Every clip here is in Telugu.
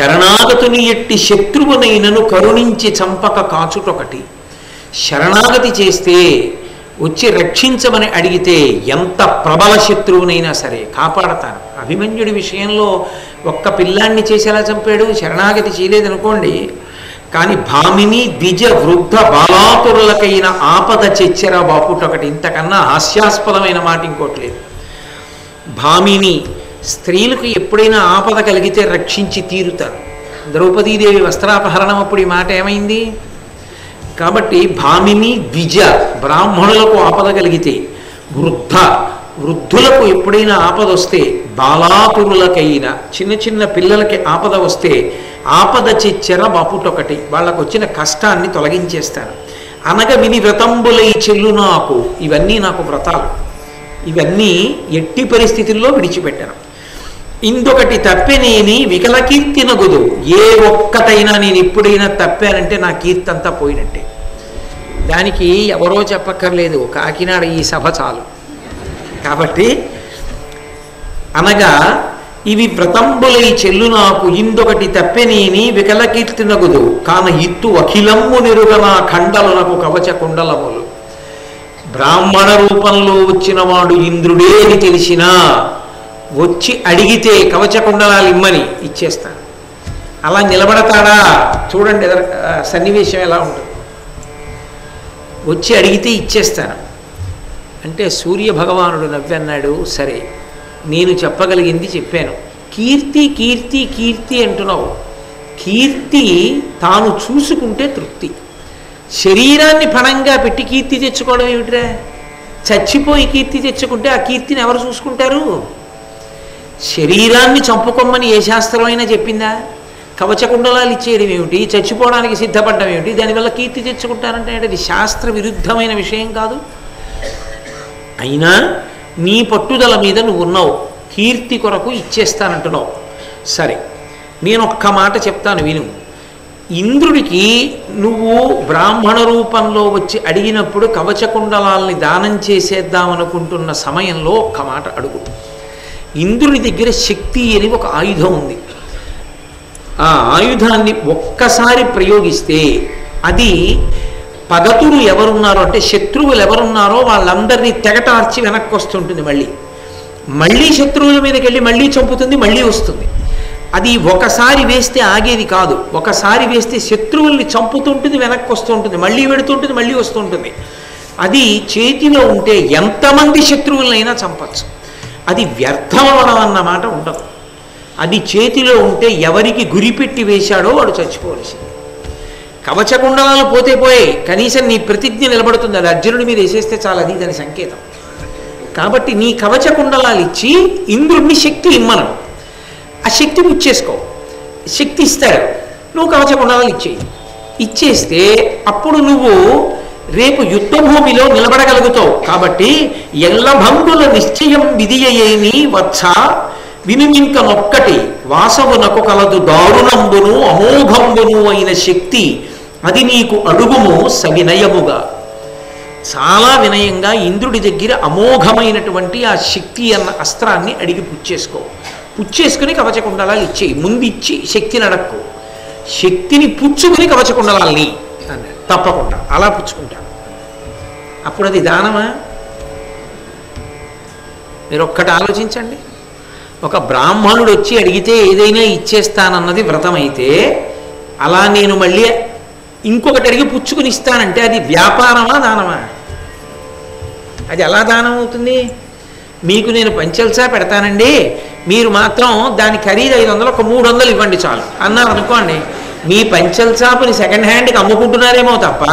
శరణాగతుని ఎట్టి శత్రువునైనను కరుణించి చంపక కాచుటొకటి. శరణాగతి చేస్తే వచ్చి రక్షించమని అడిగితే ఎంత ప్రబల శత్రువునైనా సరే కాపాడతాను. అభిమన్యుడి విషయంలో ఒక్క పిల్లాన్ని చేసేలా చంపాడు, శరణాగతి చేయలేదనుకోండి. కానీ భామిని ద్విజ వృద్ధ బాలాతురులకైన ఆపద చెచ్చెర బాపుటొకటి. ఇంతకన్నా హాస్యాస్పదమైన మాట ఇంకోటి లేదు. భామిని స్త్రీలకు ఎప్పుడైనా ఆపద కలిగితే రక్షించి తీరుతారు. ద్రౌపదీదేవి వస్త్రాపహరణం అప్పుడు ఈ మాట ఏమైంది? కాబట్టి భామిని ద్విజ బ్రాహ్మణులకు ఆపద కలిగితే, వృద్ధులకు ఎప్పుడైనా ఆపద వస్తే, బాలాతురులకైనా చిన్న చిన్న పిల్లలకి ఆపద వస్తే ఆపద చెచ్చెర బాపుటొకటి, వాళ్ళకు వచ్చిన కష్టాన్ని తొలగించేస్తాను. అనగ విని వ్రతంబులై చెల్లు నాకు. ఇవన్నీ నాకు వ్రతాలు, ఇవన్నీ ఎట్టి పరిస్థితుల్లో విడిచిపెట్టాను. ఇందొకటి తప్పెనేని వికల కీర్తి నగుదు. ఏ ఒక్కటైనా నేను ఎప్పుడైనా తప్పానంటే నా కీర్తి అంతా పోయినట్టే. దానికి ఎవరో చెప్పక్కర్లేదు, కాకినాడ ఈ సభ చాలు. కాబట్టి అనగా ఇవి వ్రతంబులై చెల్లు నాకు. ఇందొకటి తప్పెనేని వికల కీర్తి నగుదు. కాన ఇత్తు అఖిలమ్ము నిరుగన ఖండలునకు కవచ కుండలములు. బ్రాహ్మణ రూపంలో వచ్చిన వాడు ఇంద్రుడే అని తెలిసినా వచ్చి అడిగితే కవచ కుండలాలు ఇమ్మని ఇచ్చేస్తాను. అలా నిలబడతాడా? చూడండి సన్నివేశం ఎలా ఉంటుంది. వచ్చి అడిగితే ఇచ్చేస్తాను అంటే సూర్య భగవానుడు నవ్వన్నాడు, సరే నేను చెప్పగలిగింది చెప్పాను. కీర్తి కీర్తి కీర్తి అంటున్నావు. కీర్తి తాను చూసుకుంటే తృప్తి. శరీరాన్ని పణంగా పెట్టి కీర్తి తెచ్చుకోవడం ఏమిట్రా? చచ్చిపోయి కీర్తి తెచ్చుకుంటే ఆ కీర్తిని ఎవరు చూసుకుంటారు? శరీరాన్ని చంపుకోమని ఏ శాస్త్రమైనా చెప్పిందా? కవచకుండలాలు ఇచ్చేయడం ఏమిటి? చచ్చిపోవడానికి సిద్ధపడడం ఏమిటి? దానివల్ల కీర్తి తెచ్చుకుంటారంటే అది శాస్త్ర విరుద్ధమైన విషయం కాదు. అయినా నీ పట్టుదల మీద నువ్వు ఉన్నావు, కీర్తి కొరకు ఇచ్చేస్తానంటున్నావు. సరే నేను ఒక్క మాట చెప్తాను విను. ఇంద్రుడికి నువ్వు బ్రాహ్మణ రూపంలో వచ్చి అడిగినప్పుడు కవచకుండలాల్ని దానం చేసేద్దామనుకుంటున్న సమయంలో ఒక్క మాట అడుగు. ఇంద్రుడి దగ్గర శక్తి అని ఒక ఆయుధం ఉంది. ఆ ఆయుధాన్ని ఒక్కసారి ప్రయోగిస్తే అది పగతులు ఎవరున్నారో అంటే శత్రువులు ఎవరున్నారో వాళ్ళందరినీ తెగటార్చి వెనక్కి వస్తుంటుంది. మళ్ళీ శత్రువుల మీదకి వెళ్ళి మళ్ళీ చంపుతుంది, మళ్ళీ వస్తుంది. అది ఒకసారి వేస్తే ఆగేది కాదు. ఒకసారి వేస్తే శత్రువుల్ని చంపుతుంటుంది, వెనక్కి వస్తుంటుంది, మళ్ళీ వెడుతుంటుంది, మళ్ళీ వస్తుంటుంది. అది చేతిలో ఉంటే ఎంతమంది శత్రువులనైనా చంపచ్చు. అది వ్యర్థమవడం అన్నమాట ఉండదు. అది చేతిలో ఉంటే ఎవరికి గురిపెట్టి వేశాడో వాడు చచ్చిపోవలసింది. కవచకుండలాలు పోతే పోయే, కనీసం నీ ప్రతిజ్ఞ నిలబడుతుంది. అది అర్జునుడి మీద వేసేస్తే చాలా, అది దాని సంకేతం. కాబట్టి నీ కవచకుండలాలు ఇచ్చి ఇంద్రుడిని శక్తి ఇమ్మను. ఆ శక్తి పుచ్చేసుకో, శక్తి ఇస్తాడు, నువ్వు కవచకుండలాలు ఇచ్చేస్తే అప్పుడు నువ్వు రేపు యుద్ధభూమిలో నిలబడగలుగుతావు. కాబట్టి ఎల్లభంగుల నిశ్చయం విధియేమి వచ్చ వినుమింకనొక్కటి వాసవునకు కలదు దారుణంబును అమోఘంబును అయిన శక్తి అది నీకు అడుగుము సవినయముగా. చాలా వినయంగా ఇంద్రుడి దగ్గర అమోఘమైనటువంటి ఆ శక్తి అన్న అస్త్రాన్ని అడిగి పుచ్చేసుకుని కవచకుండలాలు ఇచ్చేయి. ముందు ఇచ్చి శక్తిని అడక్కు, శక్తిని పుచ్చుకుని కవచకుండలాల్ని అన్నాడు. తప్పకుండా అలా పుచ్చుకుంటాను. అప్పుడు అది దానమా? మీరు ఒక్కటి ఆలోచించండి. ఒక బ్రాహ్మణుడు వచ్చి అడిగితే ఏదైనా ఇచ్చేస్తానన్నది వ్రతమైతే, అలా నేను మళ్ళీ ఇంకొకటి అడిగి పుచ్చుకుని ఇస్తానంటే అది వ్యాపారమా, దానమా? అది ఎలా దానం అవుతుంది? మీకు నేను పంచల్సా పెడతానండి, మీరు మాత్రం దాని ఖరీదు 500, ఒక 300 ఇవ్వండి చాలు అన్నారు అనుకోండి. మీ పంచల్ చాపుని సెకండ్ హ్యాండ్కి అమ్ముకుంటున్నారేమో తప్ప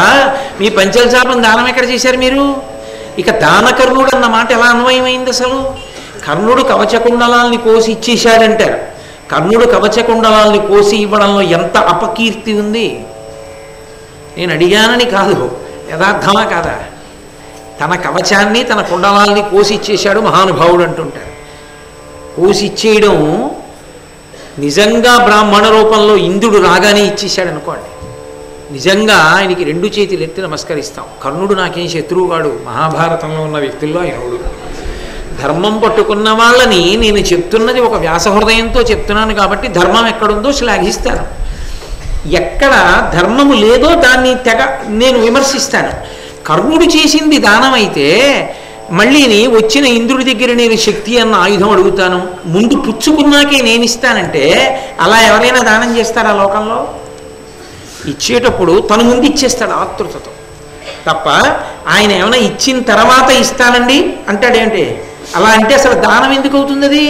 మీ పంచల్ చాపుని దానం ఎక్కడ చేశారు మీరు? ఇక దానకర్ణుడు అన్న మాట ఎలా అన్వయమైంది అసలు? కర్ణుడు కవచకుండలాల్ని కోసి ఇచ్చేశాడంటారు. కర్ణుడు కవచకుండలాల్ని కోసి ఇవ్వడంలో ఎంత అపకీర్తి ఉంది. నేను అడిగానని కాదు, యథార్థమా కాదా? తన కవచాన్ని తన కుండలాల్ని కోసి ఇచ్చేశాడు మహానుభావుడు అంటుంటారు. కోసి ఇచ్చేయడం నిజంగా బ్రాహ్మణ రూపంలో ఇంద్రుడు రాగానే ఇచ్చేశాడు అనుకోండి, నిజంగా ఆయనకి 2 చేతులు ఎత్తి నమస్కరిస్తాం. కర్ణుడు నాకేం శత్రువు కాడు, మహాభారతంలో ఉన్న వ్యక్తుల్లో ఆయనడు. ధర్మం పట్టుకున్న వాళ్ళని నేను చెప్తున్నది ఒక వ్యాసహృదయంతో చెప్తున్నాను కాబట్టి ధర్మం ఎక్కడుందో శ్లాఘిస్తాను. ఎక్కడ ధర్మము లేదో దాన్ని నేను విమర్శిస్తాను. కర్ణుడు చేసింది దానం అయితే మళ్ళీని వచ్చిన ఇంద్రుడి దగ్గర నేను శక్తి అన్న ఆయుధం అడుగుతాను, ముందు పుచ్చుకున్నాకే నేను ఇస్తానంటే అలా ఎవరైనా దానం చేస్తారా లోకంలో? ఇచ్చేటప్పుడు తను ముందు ఇచ్చేస్తాడు ఆతృతతో తప్ప ఆయన ఏమైనా ఇచ్చిన తర్వాత ఇస్తానండి అంటాడేంటి? అలా అంటే అసలు దానం ఎందుకు అవుతుంది అది?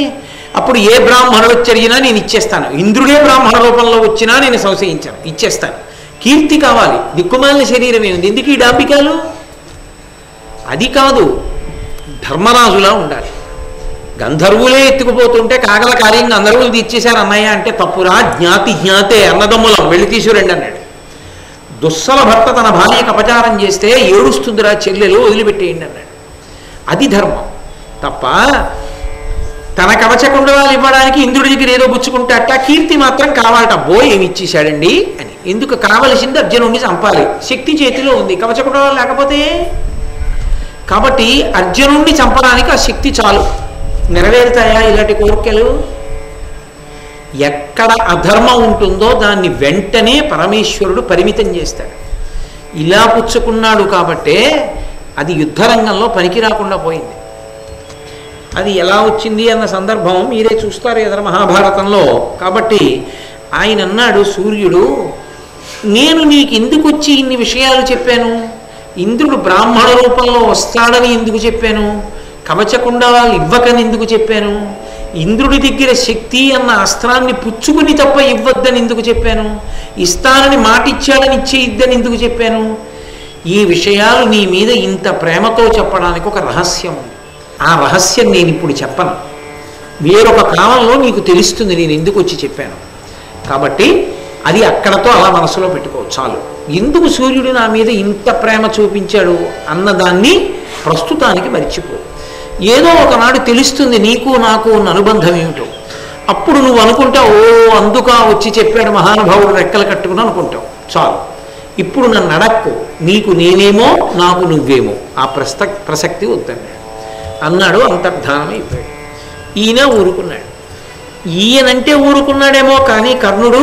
అప్పుడు ఏ బ్రాహ్మణుడు వచ్చి అడిగినా నేను ఇచ్చేస్తాను, ఇంద్రుడే బ్రాహ్మణ రూపంలో వచ్చినా నేను సంశయించాను, ఇచ్చేస్తాను. కీర్తి కావాలి, దిక్కుమాలిన శరీరం ఏముంది, ఎందుకు ఈ డాంబికాలు? అది కాదు, ధర్మరాజులా ఉండాలి. గంధర్వులే ఎత్తుకుపోతుంటే కాగల కార్యంగా గంధర్వులు తీర్చేశారు అన్నయ్య అంటే తప్పురా, జ్ఞాతి జ్ఞాతే అన్నదమ్ములం వెళ్ళి తీసుకురండి అన్నాడు. దుస్సల భర్త తన భార్యకు అపచారం చేస్తే ఏడుస్తుందిరా చెల్లెలు వదిలిపెట్టేయండి అన్నాడు. అది ధర్మం తప్ప తన కవచకుండలాలు ఇవ్వడానికి ఇంద్రుడి దగ్గర ఏదో పుచ్చుకుంటాట, కీర్తి మాత్రం కావాలట. ఏమి ఇచ్చేశాడండి అని. ఎందుకు కావలసింది అర్జునుడిని చంపాలి, శక్తి చేతిలో ఉంది, కవచకుండలాలు లేకపోతే. కాబట్టి అర్జునుడిని చంపడానికి ఆ శక్తి చాలు. నెరవేరుతాయా ఇలాంటి కోరికలు? ఎక్కడ అధర్మం ఉంటుందో దాన్ని వెంటనే పరమేశ్వరుడు పరిమితం చేస్తాడు. ఇలా పుచ్చుకున్నాడు కాబట్టే అది యుద్ధరంగంలో పనికి రాకుండా పోయింది. అది ఎలా వచ్చింది అన్న సందర్భం మీరే చూస్తారు కదా మహాభారతంలో. కాబట్టి ఆయన అన్నాడు సూర్యుడు, నేను నీకు ఎందుకు వచ్చి ఇన్ని విషయాలు చెప్పాను? ఇంద్రుడు బ్రాహ్మణ రూపంలో వస్తాడని ఎందుకు చెప్పాను? కవచకుండలాలు ఇవ్వకని ఎందుకు చెప్పాను? ఇంద్రుడి దగ్గర శక్తి అన్న అస్త్రాన్ని పుచ్చుకుని తప్ప ఇవ్వద్దని ఎందుకు చెప్పాను? ఇస్తానని మాటిచ్చాడని ఇచ్చేయిద్దని ఎందుకు చెప్పాను? ఈ విషయాలు నీ మీద ఇంత ప్రేమతో చెప్పడానికి ఒక రహస్యం ఉంది. ఆ రహస్యం నేను ఇప్పుడు చెప్పను, వేరొక కాలంలో నీకు తెలుస్తుంది నేను ఎందుకు వచ్చి చెప్పాను. కాబట్టి అది అక్కడతో అలా మనసులో పెట్టుకోవచ్చు చాలు. ఎందుకు సూర్యుడు నా మీద ఇంత ప్రేమ చూపించాడు అన్నదాన్ని ప్రస్తుతానికి మర్చిపో. ఏదో ఒకనాడు తెలుస్తుంది నీకు నాకు ఉన్న అనుబంధం ఏమిటో. అప్పుడు నువ్వు అనుకుంటావు, ఓ అందుక వచ్చి చెప్పాడు మహానుభావుడు రెక్కలు కట్టుకుని అనుకుంటావు. చాలు, ఇప్పుడు నన్ను అడక్కు, నీకు నేనేమో నాకు నువ్వేమో, ఆ ప్రసక్తి వద్దన్నాడు. అన్నాడు, అంతర్ధానమైపోయాడు. ఈయన ఊరుకున్నాడు. ఈయనంటే ఊరుకున్నాడేమో కానీ కర్ణుడు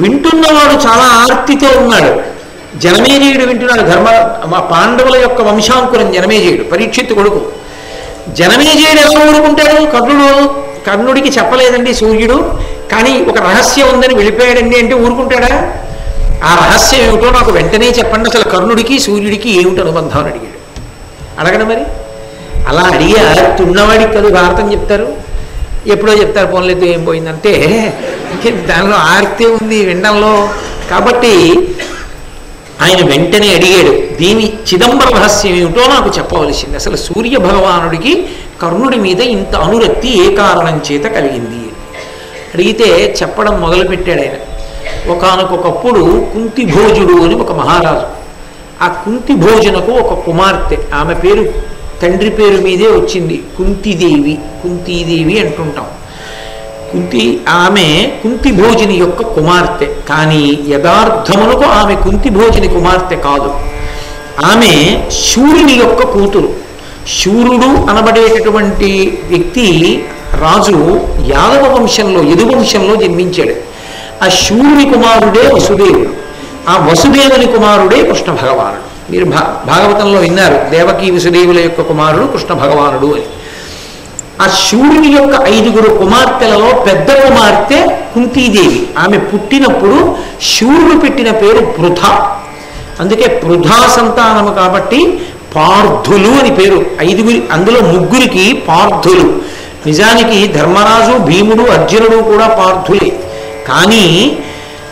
వింటున్నవాడు చాలా ఆర్తితో ఉన్నాడు. జనమేజయుడు వింటున్నాడు. పాండవుల యొక్క వంశాంకురం జనమేజయుడు, పరీక్షిత్తు కొడుకు. జనమేజయుడు ఎలా ఊరుకుంటాడు? కర్ణుడికి చెప్పలేదండి సూర్యుడు, కానీ ఒక రహస్యం ఉందని వెళ్ళిపోయాడండి అంటే ఊరుకుంటాడా? ఆ రహస్యం ఏమిటో నాకు వెంటనే చెప్పండి, అసలు కర్ణుడికి సూర్యుడికి ఏమిటి అనుబంధం అని అడిగాడు. అడగడం మరి అలా అడిగా తున్నవాడికి కదా భారతం చెప్తారు, ఎప్పుడో చెప్తారు. పోన్లేదు ఏం పోయిందంటే దానిలో ఆర్తి ఉంది వినడంలో. కాబట్టి ఆయన వెంటనే అడిగాడు, దీని చిదంబర రహస్యం ఏమిటో నాకు చెప్పవలసింది. అసలు సూర్య భగవానుడికి కర్ణుడి మీద ఇంత అనురక్తి ఏ కారణం చేత కలిగింది అడిగితే చెప్పడం మొదలుపెట్టాడు ఆయన. ఒకానొకప్పుడు కుంతిభోజుడు అని ఒక మహారాజు. ఆ కుంతిభోజునకు ఒక కుమార్తె, ఆమె పేరు తండ్రి పేరు మీదే వచ్చింది, కుంతీదేవి అంటుంటాం. ఆమె కుంతిభోజుని యొక్క కుమార్తె. కానీ యథార్థమునకు ఆమె కుంతిభోజుని కుమార్తె కాదు, ఆమె శూరుని యొక్క కూతురు. శూరుడు అనబడేటటువంటి వ్యక్తి రాజు యాదవ వంశంలో, యదువంశంలో జన్మించాడు. ఆ శూరుని కుమారుడే వసుదేవుడు, ఆ వసుదేవుని కుమారుడే కృష్ణ భగవానుడు. మీరు భాగవతంలో విన్నారు, దేవకీ వసుదేవుల యొక్క కుమారుడు కృష్ణ భగవానుడు అని. ఆ శూరుని యొక్క 5 కుమార్తెలలో పెద్ద కుమార్తె కుంతీదేవి. ఆమె పుట్టినప్పుడు శూరుడు పెట్టిన పేరు పృథ. అందుకే పృథా సంతానము కాబట్టి పార్థులు అని పేరు. 5 అందులో 3 పార్థులు. నిజానికి ధర్మరాజు, భీముడు, అర్జునుడు కూడా పార్థులే. కానీ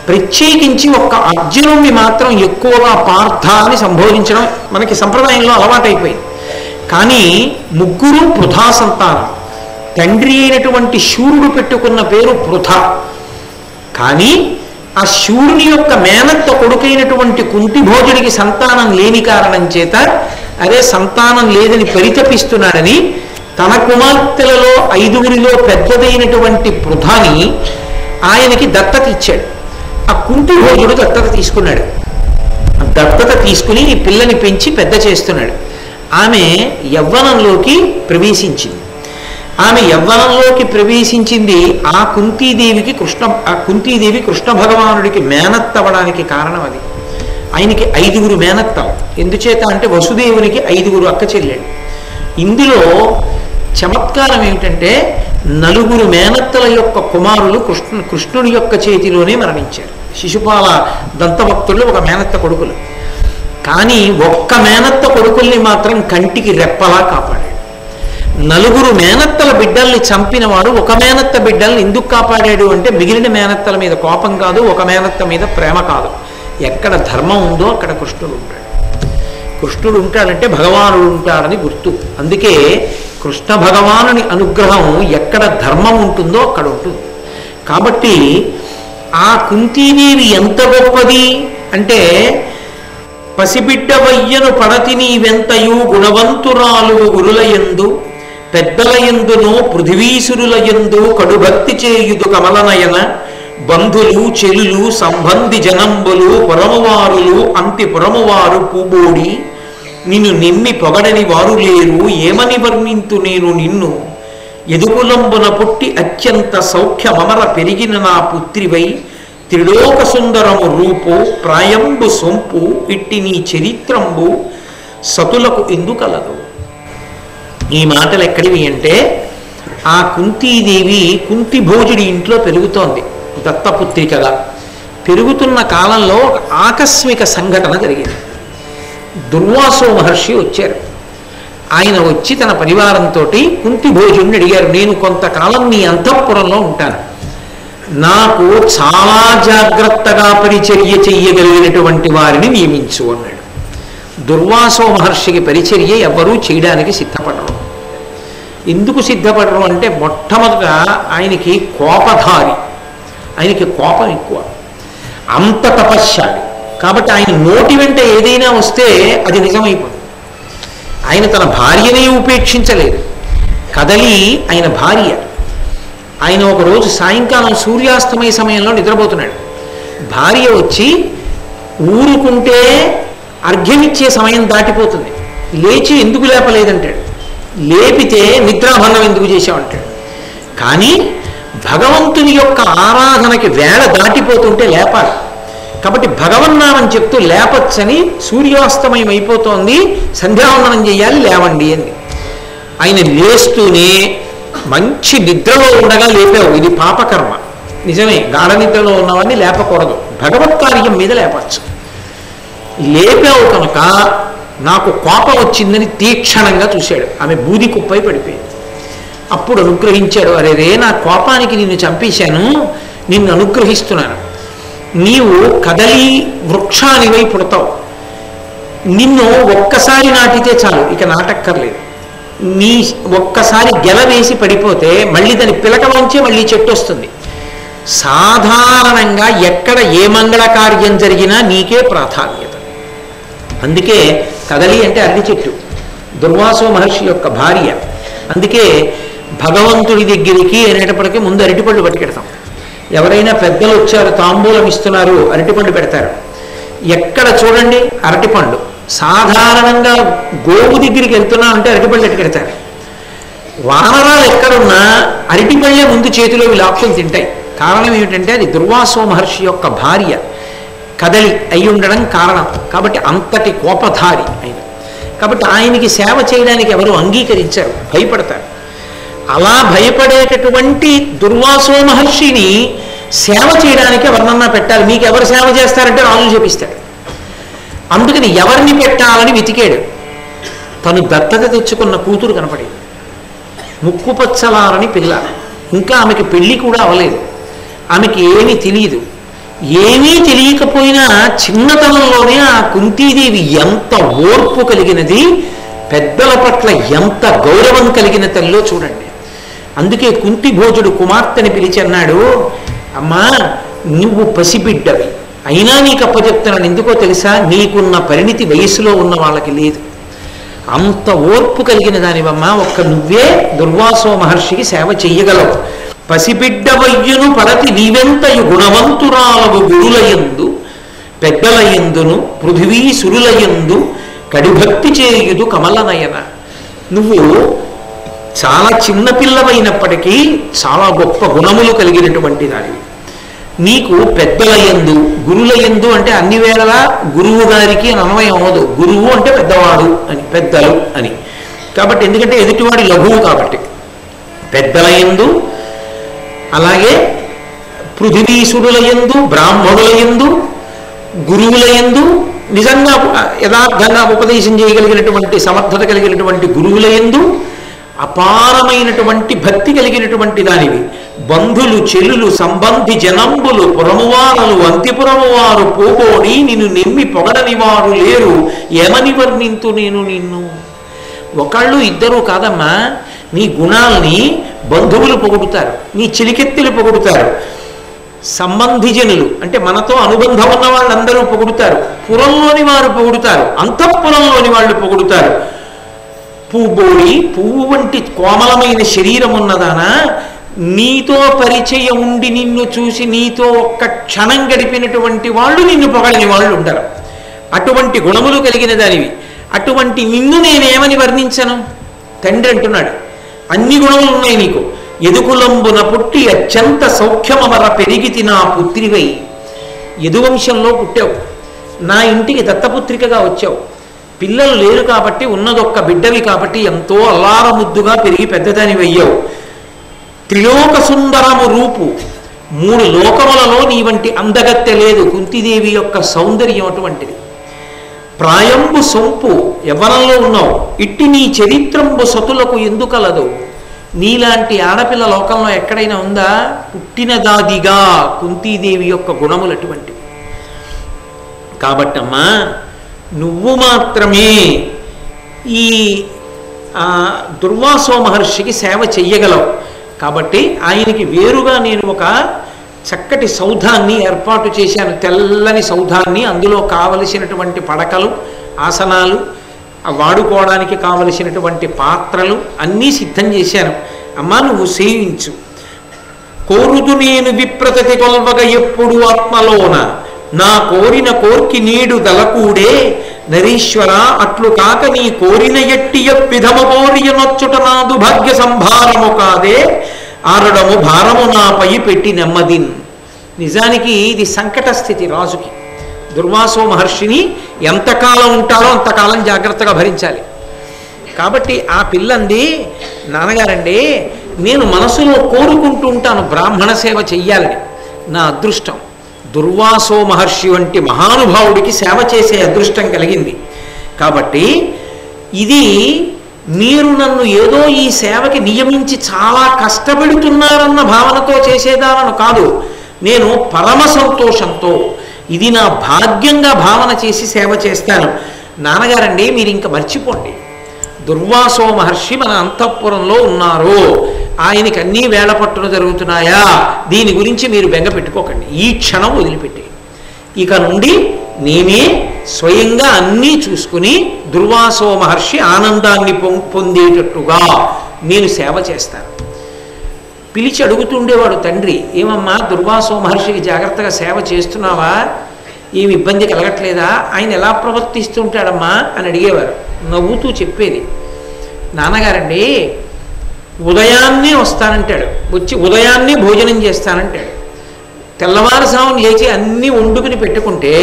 ప్రత్యేకించి ఒక్క అర్జునుడిని మాత్రం ఎక్కువగా పార్థ అని సంబోధించడం మనకి సంప్రదాయంలో అలవాటైపోయింది. కానీ 3 పృథా సంతానం. తండ్రి అయినటువంటి శూరుడు పెట్టుకున్న పేరు పృథ. కానీ ఆ శూరుని యొక్క మేనత్త కొడుకైనటువంటి కుంతిభోజుడికి సంతానం లేని కారణం చేత అదే సంతానం లేదని పరితపిస్తున్నాడని తన కుమార్తెలలో 5 పెద్దదైనటువంటి పృథాని ఆయనకి దత్తత ఇచ్చాడు. ఆ కుంతిభోజుడు దత్తత తీసుకున్నాడు. దత్తత తీసుకుని ఈ పిల్లని పెంచి పెద్ద చేస్తున్నాడు. ఆమె యవ్వనంలోకి ప్రవేశించింది. ఆమె యవ్వనంలోకి ప్రవేశించింది. ఆ కుంతీదేవి కృష్ణ భగవానుడికి మేనత్తవడానికి కారణం అది. ఆయనకి 5 మేనత్తలు. ఎందుచేత అంటే వసుదేవునికి 5 అక్క చెల్లెళ్ళు. ఇందులో చమత్కారం ఏమిటంటే 4 మేనత్తల యొక్క కుమారులు కృష్ణుడి యొక్క చేతిలోనే మరణించారు. శిశుపాల దంతభక్తులు ఒక మేనత్త కొడుకులు. కానీ ఒక్క మేనత్త కొడుకుల్ని మాత్రం కంటికి రెప్పలా కాపాడాడు. 4 మేనత్తల బిడ్డల్ని చంపిన వాడు ఒక మేనత్త బిడ్డల్ని ఎందుకు కాపాడాడు అంటే మిగిలిన మేనత్తల మీద కోపం కాదు, ఒక మేనత్త మీద ప్రేమ కాదు. ఎక్కడ ధర్మం ఉందో అక్కడ కృష్ణుడు ఉంటాడు. కృష్ణుడు ఉంటాడంటే భగవానుడు ఉంటాడని గుర్తు. అందుకే కృష్ణ భగవానుని అనుగ్రహం ఎక్కడ ధర్మం ఉంటుందో అక్కడ ఉంటుంది. కాబట్టి ఆ కుంతీదేవి ఎంత గొప్పది అంటే, పసిబిడ్డ వయ్యను పడతి నీవెంతయు గుణవంతురాలు గురులయందు పెద్దలయందును పృథివీసురులయందు కడుభక్తి చేయుదు కమలనయన బంధులు చెలులు సంబంధి జనంబులు పురమువారులు అంతి పురమువారు పూబోడి నిన్ను నిమ్మి పొగడని వారు లేరు ఏమని వర్ణింతు నేను నిన్ను ఎదుగులంబున పుట్టి అత్యంత సౌఖ్యమమర పెరిగిన నా పుత్రివై త్రిలోక సుందరము రూపు ప్రాయంబు సొంపు ఇట్టి నీ చరిత్రంబు సతులకు ఎందుకలదు. ఈ మాటలు ఎక్కడివి అంటే, ఆ కుంతీదేవి కుంతి భోజుడి ఇంట్లో పెరుగుతోంది దత్తపుత్రికగా. పెరుగుతున్న కాలంలో ఒక ఆకస్మిక సంఘటన జరిగింది. దుర్వాసో మహర్షి వచ్చారు. ఆయన వచ్చి తన పరివారంతో కుంతి భోజుడిని అడిగారు, నేను కొంతకాలం నీ అంతఃపురంలో ఉంటాను, నాకు చాలా జాగ్రత్తగా పరిచర్య చెయ్యగలిగినటువంటి వారిని నియమించు అన్నాడు. దుర్వాసో మహర్షికి పరిచర్య ఎవ్వరూ చేయడానికి సిద్ధపడరు. ఎందుకు సిద్ధపడరు అంటే, మొట్టమొదట ఆయనకి కోపధారి, ఆయనకి కోపం ఎక్కువ, అంత తపశ్శాలి. కాబట్టి ఆయన నోటి వెంట ఏదైనా వస్తే అది నిజమైపోతుంది. ఆయన తన భార్యనే ఉపేక్షించలేదు. కదలి ఆయన భార్య. ఆయన ఒకరోజు సాయంకాలం సూర్యాస్తమయ సమయంలో నిద్రపోతున్నాడు. భార్య వచ్చి ఊరుకుంటే అర్ఘ్యమిచ్చే సమయం దాటిపోతుంది, లేచి ఎందుకు లేపలేదంటాడు. లేపితే నిద్రాభంగం ఎందుకు చేశామంటాడు. కానీ భగవంతుని యొక్క ఆరాధనకి వేళ దాటిపోతుంటే లేపాలి. కాబట్టి భగవన్నామని చెప్తూ లేపచ్చని, సూర్యాస్తమయం అయిపోతోంది, సంధ్యావందనం చేయాలి, లేవండి అని. ఆయన లేస్తూనే మంచి నిద్రలో ఉండగా లేపావు, ఇది పాపకర్మ. నిజమే, గాఢ నిద్రలో ఉన్నవాడిని లేపకూడదు, భగవత్ కార్యం మీద లేపచ్చు. లేపావు కనుక నాకు కోపం వచ్చిందని తీక్షణంగా చూశాడు. ఆమె బూది కుప్పై పడిపోయింది. అప్పుడు అనుగ్రహించాడు, అరే రే, నా కోపానికి నిన్ను చంపేశాను, నిన్ను అనుగ్రహిస్తున్నాను. నీవు కదలి వృక్షానివై పుడతావు. నిన్ను ఒక్కసారి నాటితే చాలు, ఇక నాటక్కర్లేదు. నీ ఒక్కసారి గెల వేసి పడిపోతే మళ్ళీ దాని పిలకలోంచే మళ్ళీ చెట్టు వస్తుంది. సాధారణంగా ఎక్కడ ఏ మంగళ కార్యం జరిగినా నీకే ప్రాధాన్యత. అందుకే కదలి అంటే అరటి చెట్టు, దుర్వాసో మహర్షి యొక్క భార్య. అందుకే భగవంతుడి దగ్గరికి అనేటప్పటికీ ముందు అరటిపళ్ళు పట్టుకెడతాం. ఎవరైనా పెద్దలు వచ్చారు, తాంబూలం ఇస్తున్నారు, అరటిపండు పెడతారు. ఎక్కడ చూడండి అరటిపండు. సాధారణంగా గోవు దగ్గరికి వెళ్తున్నా అంటే అరటిపళ్ళు ఎట్టుకెడతారు. వానరాలు ఎక్కడున్నా అరటిపళ్ళే ముందు చేతిలో లాక్కొని తింటాయి. కారణం ఏమిటంటే అది దుర్వాసో మహర్షి యొక్క భార్య కదలి అయి ఉండడం కారణం. కాబట్టి అంతటి కోపధారి ఆయన. కాబట్టి ఆయనకి సేవ చేయడానికి ఎవరు అంగీకరించారు, భయపడతారు. అలా భయపడేటటువంటి దుర్వాసో మహర్షిని సేవ చేయడానికి ఎవరినన్నా పెట్టాలి. మీకు ఎవరు సేవ చేస్తారంటే రాజు చెప్పిస్తాడు. అందుకని ఎవరిని పెట్టాలని వెతికాడు. తను దత్తత తెచ్చుకున్న కూతురు కనపడేది, ముక్కుపచ్చలారని పిల్ల. ఇంకా ఆమెకి పెళ్లి కూడా అవ్వలేదు. ఆమెకి ఏమీ తెలియదు. ఏమీ తెలియకపోయినా చిన్నతనంలోనే ఆ కుంతీదేవి ఎంత ఓర్పు కలిగినది, పెద్దల పట్ల ఎంత గౌరవం కలిగిన తల్లిలో చూడండి. అందుకే కుంతి భోజుడు కుమార్తెని పిలిచి అన్నాడు, అమ్మా నువ్వు పసిబిడ్డవి, అయినా నీకు అప్పచెప్తున్నాను. ఎందుకో తెలుసా, నీకున్న పరిణితి వయసులో ఉన్న వాళ్ళకి లేదు. అంత ఓర్పు కలిగిన దానివమ్మా, ఒక్క నువ్వే దుర్వాసో మహర్షికి సేవ చెయ్యగలవు. పసిబిడ్డ వయ్యును పడతి నీవెంతయు గుణవంతురాలవు గురులయందు పెద్దలయందును పృథివీ సురులయందు కడిభక్తి చేయుదు కమలనయన. నువ్వు చాలా చిన్నపిల్లవైనప్పటికీ చాలా గొప్ప గుణములు కలిగినటువంటి దానివి. నీకు పెద్దల యందు గురుల యందు అంటే అన్ని వేళలా గురువు గారికి అని అన్వయం అవ్వదు. గురువు అంటే పెద్దవాడు అని, పెద్దలు అని. కాబట్టి ఎందుకంటే ఎదుటివాడి లఘువు కాబట్టి పెద్దల యందు, అలాగే పృథివీసురుల యందు, బ్రాహ్మణుల యందు, గురువుల యందు, నిజంగా యథార్థంగా ఉపదేశం చేయగలిగినటువంటి సమర్థత కలిగినటువంటి గురువుల యందు అపారమైనటువంటి భక్తి కలిగినటువంటి దానివి. బంధులు చెల్లులు సంబంధి జనంబులు పురమువారలు అంతిపురమువారు పోగోడి నిన్ను నెమ్మి పొగడని వారు లేరు, ఏమని వర్ణింతు నేను నిన్ను. ఒకళ్ళు ఇద్దరు కాదమ్మా, నీ గుణాల్ని బంధువులు పొగుడుతారు, నీ చిలికెత్తులు పొగుడుతారు, సంబంధిజనులు అంటే మనతో అనుబంధం ఉన్న వాళ్ళందరూ పొగుడుతారు, పురంలోని వారు పొగుడుతారు, అంతఃపురంలోని వాళ్ళు పొగుడుతారు. పువ్వుబోడి పువ్వు వంటి కోమలమైన శరీరం ఉన్నదానా, నీతో పరిచయం ఉండి నిన్ను చూసి నీతో ఒక్క క్షణం గడిపినటువంటి వాళ్ళు నిన్ను పొగడని వాళ్ళు ఉండరు. అటువంటి గుణములు కలిగిన దానివి. అటువంటి నిన్ను నేనేమని వర్ణించను? తండ్రి అంటున్నాడు, అన్ని గుణములు ఉన్నాయి నీకు. యదుకులంబున పుట్టి అత్యంత సౌఖ్యమవర పెరిగితి నా పుత్రివై. యదువంశంలో పుట్టావు, నా ఇంటికి దత్తపుత్రికగా వచ్చావు. పిల్లలు లేరు కాబట్టి ఉన్నదొక్క బిడ్డవి కాబట్టి ఎంతో అల్లారముద్దుగా పెరిగి పెద్దదాని వయ్యావు. త్రిలోక సుందరము రూపు, 3 లోకములలో నీ వంటి అందగత్తె లేదు. కుంతిదేవి యొక్క సౌందర్యం అటువంటిది. ప్రాయంబు సొంపు యవ్వనంలో ఉన్నావు. ఇట్టి నీ చరిత్రంబు సతులకు ఎందుకలదు. నీలాంటి ఆడపిల్ల లోకంలో ఎక్కడైనా ఉందా? పుట్టినదాదిగా కుంతీదేవి యొక్క గుణములు అటువంటివి. కాబట్టమ్మా నువ్వు మాత్రమే ఈ దుర్వాసో మహర్షికి సేవ చెయ్యగలవు. కాబట్టి ఆయనకి వేరుగా నేను ఒక చక్కటి సౌధాన్ని ఏర్పాటు చేశాను, తెల్లని సౌధాన్ని. అందులో కావలసినటువంటి పడకలు, ఆసనాలు, వాడుకోవడానికి కావలసినటువంటి పాత్రలు అన్నీ సిద్ధం చేశాను. అమ్మా నువ్వు సేవించు. కోరుదు నేను విప్రతతి కొల్వగ ఎప్పుడు ఆత్మలోన, నా కోరిన కోర్కి నీడు దలకూడే నరీశ్వర. అట్లు కాక నీ కోరిన ఎట్టి విధము కోరియ నొచ్చుట నాదు భాగ్య సంభారము కాదే, ఆరడము భారము నాపై పెట్టి నెమ్మదిన్. నిజానికి ఇది సంకట స్థితి రాజుకి. దుర్వాసో మహర్షిని ఎంతకాలం ఉంటారో అంతకాలం జాగ్రత్తగా భరించాలి. కాబట్టి ఆ పిల్లంది, నాన్నగారండి నేను మనసులో కోరుకుంటూ ఉంటాను బ్రాహ్మణ సేవ చెయ్యాలని. నా అదృష్టం దుర్వాసో మహర్షి వంటి మహానుభావుడికి సేవ చేసే అదృష్టం కలిగింది. కాబట్టి ఇది మీరు నన్ను ఏదో ఈ సేవకి నియమించి చాలా కష్టపెడుతున్నారన్న భావనతో చేసేదానను కాదు. నేను పరమ సంతోషంతో ఇది నా భాగ్యంగా భావన చేసి సేవ చేస్తాను. నాన్నగారండి మీరు ఇంకా మర్చిపోండి, దుర్వాసో మహర్షి మన అంతఃపురంలో ఉన్నారు, ఆయనకి అన్నీ వేళ పట్టున జరుగుతున్నాయా, దీని గురించి మీరు బెంగ పెట్టుకోకండి, ఈ క్షణం వదిలిపెట్టి ఇక నుండి నేనే స్వయంగా అన్నీ చూసుకుని దుర్వాసో మహర్షి ఆనందాన్ని పొందేటట్టుగా నేను సేవ చేస్తాను. పిలిచి అడుగుతుండేవాడు తండ్రి, ఏమమ్మా దుర్వాసో మహర్షికి జాగ్రత్తగా సేవ చేస్తున్నావా, ఏమి ఇబ్బంది కలగట్లేదా, ఆయన ఎలా ప్రవర్తిస్తుంటాడమ్మా అని అడిగేవారు. నవ్వుతూ చెప్పేది, నాన్నగారండి ఉదయాన్నే వస్తానంటాడు, వచ్చి ఉదయాన్నే భోజనం చేస్తానంటాడు. తెల్లవారుసామును లేచి అన్నీ వండుకుని పెట్టుకుంటే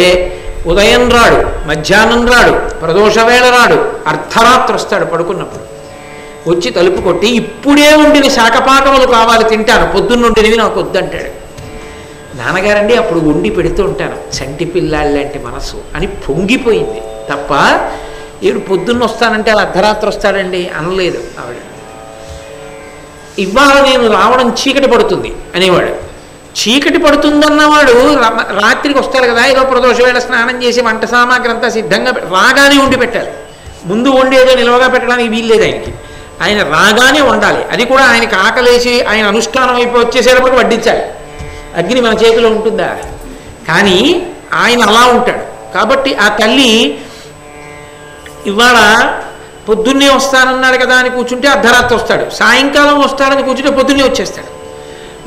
ఉదయం రాడు, మధ్యాహ్నం రాడు, ప్రదోషవేళ రాడు, అర్ధరాత్రి వస్తాడు పడుకున్నప్పుడు. వచ్చి తలుపు కొట్టి ఇప్పుడే వండిన శాకపాకములు కావాలి తింటాను, పొద్దున్నుండినవి నాకు వద్దంటాడు. నాన్నగారండి అప్పుడు వండి పెడుతూ ఉంటాను, చంటి పిల్లాళ్ళంటి మనసు అని పొంగిపోయింది తప్ప ఏడు పొద్దున్న వస్తానంటే అలా అర్ధరాత్రి వస్తాడండి అనలేదు ఆవిడ. ఇవాళ నేను రావడం చీకటి పడుతుంది అనేవాడు. చీకటి పడుతుందన్నవాడు రాత్రికి వస్తాడు కదా, ఏదో ప్రదోషవేళ స్నానం చేసి వంట సామాగ్రి అంతా సిద్ధంగా రాగానే వండి పెట్టాలి. ముందు వండి ఏదో నిల్వగా పెట్టడానికి వీల్లేదు ఆయనకి. ఆయన రాగానే వండాలి. అది కూడా ఆయనకి ఆకలేసి ఆయన అనుష్ఠానం అయిపోయి వచ్చేసేటప్పుడు వడ్డించాలి. అగ్ని మన చేతిలో ఉంటుందా? కానీ ఆయన అలా ఉంటాడు. కాబట్టి ఆ తల్లి ఇవాళ పొద్దున్నే వస్తానన్నాడు కదా అని కూర్చుంటే అర్ధరాత్రి వస్తాడు, సాయంకాలం వస్తాడని కూర్చుంటే పొద్దున్నే వచ్చేస్తాడు.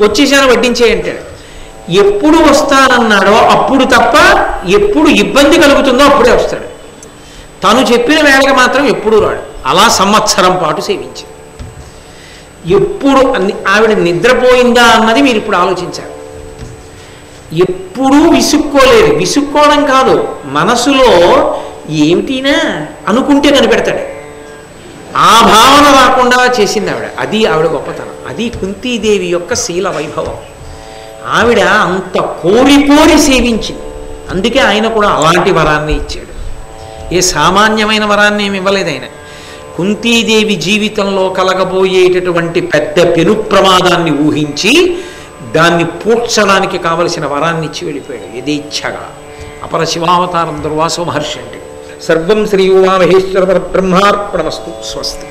వచ్చేసాను వడ్డించే అంటాడు. ఎప్పుడు వస్తానన్నాడో అప్పుడు తప్ప ఎప్పుడు ఇబ్బంది కలుగుతుందో అప్పుడే వస్తాడు. తను చెప్పిన వేళకి మాత్రం ఎప్పుడూ రాడు. అలా సంవత్సరం పాటు సేవించింది. ఎప్పుడు ఆవిడ నిద్రపోయిందా అన్నది మీరు ఇప్పుడు ఆలోచించాలి. ఎప్పుడూ విసుక్కోలేదు. విసుక్కోవడం కాదు, మనసులో ఏమిటినా అనుకుంటే కనిపెడతాడు. ఆ భావన రాకుండా చేసింది ఆవిడ. అది ఆవిడ గొప్పతనం. అది కుంతీదేవి యొక్క శీల వైభవం. ఆవిడ అంత కోరి సేవించింది. అందుకే ఆయన కూడా అలాంటి వరాన్ని ఇచ్చాడు. ఏ సామాన్యమైన వరాన్ని ఏమి ఇవ్వలేదు ఆయన. కుంతీదేవి జీవితంలో కలగబోయేటటువంటి పెద్ద పెను ప్రమాదాన్ని ఊహించి దాన్ని పూడ్చడానికి కావలసిన వరాన్ని ఇచ్చి వెళ్ళిపోయాడు యథేచ్ఛగా. అపర శివావతారం దుర్వాసో మహర్షి అంటే. సర్వం శ్రీ ఉమామహేశ్వర బ్రహ్మార్పణమస్తు. స్వస్తి.